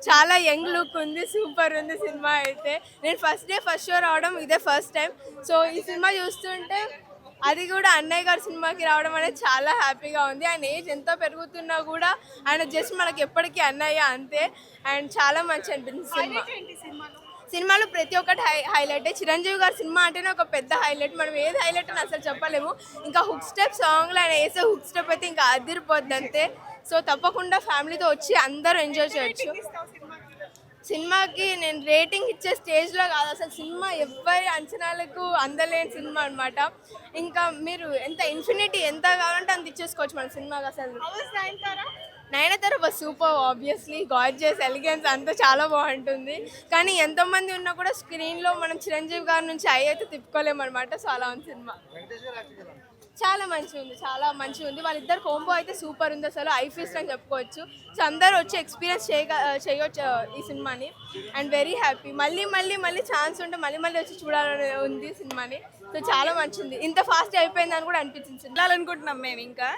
చాలా young look ఉంది, super ఉంది సినిమా అయితే. నేను ఫస్ట్ డే ఫస్ట్ షో రావడం ఇదే ఫస్ట్ టైం. సో ఈ సినిమా చూస్తుంటే అది కూడా అన్నయ్య గారి సినిమాకి రావడం అనేది చాలా హ్యాపీగా ఉంది. ఆయన ఏజ్ ఎంతో పెరుగుతున్నా కూడా ఆయన జస్ట్ మనకి ఎప్పటికీ అన్నయ్య అంతే. అండ్ చాలా మంచి అనిపించింది సినిమా. సినిమాలో ప్రతి ఒక్కటి హైలైట్. చిరంజీవి గారి సినిమా అంటేనే ఒక పెద్ద హైలైట్. మనం ఏది హైలైట్ అని అసలు చెప్పలేము. ఇంకా హుక్ స్టెప్ సాంగ్లో ఆయన వేసే హుక్ స్టెప్ అయితే ఇంకా అదిరిపోద్ది అంతే. సో తప్పకుండా ఫ్యామిలీతో వచ్చి అందరూ ఎంజాయ్ చేయొచ్చు. సినిమాకి నేను రేటింగ్ ఇచ్చే స్టేజ్లో కాదు, అసలు సినిమా ఎవ్వరి అంచనాలకు అందలేని సినిమా అనమాట. ఇంకా మీరు ఎంత ఇన్ఫినిటీ ఎంత కావాలంటే అంత ఇచ్చేసుకోవచ్చు మన సినిమాకి. అసలు Nayanthara was super, obviously gorgeous, elegance అంతా చాలా బాగుంటుంది. కానీ ఎంతోమంది ఉన్నా కూడా స్క్రీన్లో మనం చిరంజీవి గారి నుంచి అయితే తిప్పుకోలేము అనమాట. సో అలా ఉంది సినిమా. చాలా మంచిగా ఉంది, చాలా మంచిగా ఉంది. వాళ్ళిద్దరు కోంబో అయితే సూపర్ ఉంది, అసలు ఐ ఫీస్ట్ అని చెప్పుకోవచ్చు. సో అందరూ వచ్చి ఎక్స్పీరియన్స్ చేయొచ్చు ఈ సినిమాని. And very happy. మళ్ళీ మళ్ళీ మళ్ళీ ఛాన్స్ ఉంటే మళ్ళీ మళ్ళీ వచ్చి చూడాలని ఉంది సినిమాని. సో చాలా మంచిది. ఇంత ఫాస్ట్ అయిపోయిందని కూడా అనిపించింది. చూడాలనుకుంటున్నాం మేము. ఇంకా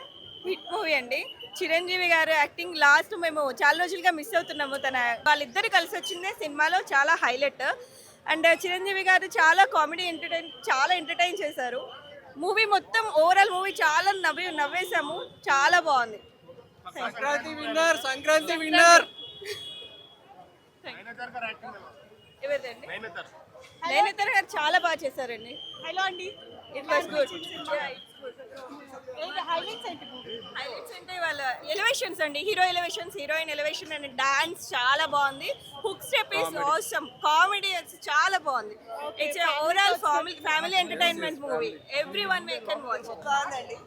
హిట్ మూవీ అండి. చిరంజీవి గారు యాక్టింగ్ లాస్ట్ మేము చాలా రోజులుగా మిస్ అవుతున్నాము. వాళ్ళిద్దరు కలిసి వచ్చిందే సినిమాలో చాలా హైలైట్. అండ్ చిరంజీవి గారు చాలా కామెడీ చాలా ఎంటర్టైన్ చేశారు. మూవీ మొత్తం ఓవరాల్ మూవీ చాలా నవ్వేసాము. చాలా బాగుంది. సంక్రాంతి విన్నర్ నయనతార గారు చాలా బాగా చేశారండి. హలో అండి, ఇట్ వాస్ గుడ్. హైలైట్స్ అంటే వాళ్ళ ఎలివేషన్స్ అండి, hero elevations, heroine elevation and dance చాలా బాగుంది. Hook step is awesome, comedy చాలా బాగుంది. It's overall family entertainment movie. Every one can watch. బాగుందండి,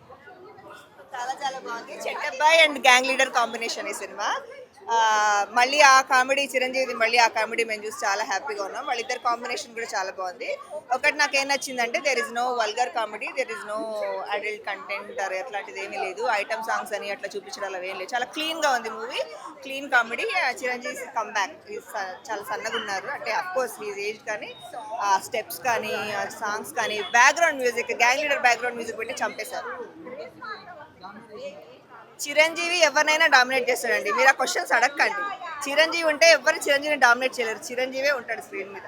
చాలా చాలా బాగుంది. చెట్టబ్బాయి అండ్ గ్యాంగ్ లీడర్ కాంబినేషన్ ఈ సినిమా. మళ్ళీ ఆ కామెడీ చిరంజీవి, మళ్ళీ ఆ కామెడీ మేము చూసి చాలా హ్యాపీగా ఉన్నాం. వాళ్ళిద్దరు కాంబినేషన్ కూడా చాలా బాగుంది. ఒకటి నాకు ఏం నచ్చిందంటే there is no vulgar comedy, there is no adult content అట్లాంటిది ఏమీ లేదు. ఐటమ్ సాంగ్స్ అని అట్లా చూపించడం అలా ఏం లేదు. చాలా క్లీన్గా ఉంది movie, clean comedy. Chiranjeevi comeback, చాలా సన్నగా ఉన్నారు అంటే అఫ్కోర్స్ హీజ్ ఏజ్, కానీ ఆ స్టెప్స్ కానీ ఆ సాంగ్స్ కానీ background music, gang leader background music పెట్టి చంపేశారు. చిరంజీవి ఎవరినైనా డామినేట్ చేస్తాడండి. మీరు ఆ క్వశ్చన్స్ అడగండి. చిరంజీవి ఉంటే ఎవరు చిరంజీవిని డామినేట్ చేయలేరు. చిరంజీవే ఉంటాడు స్క్రీన్ మీద.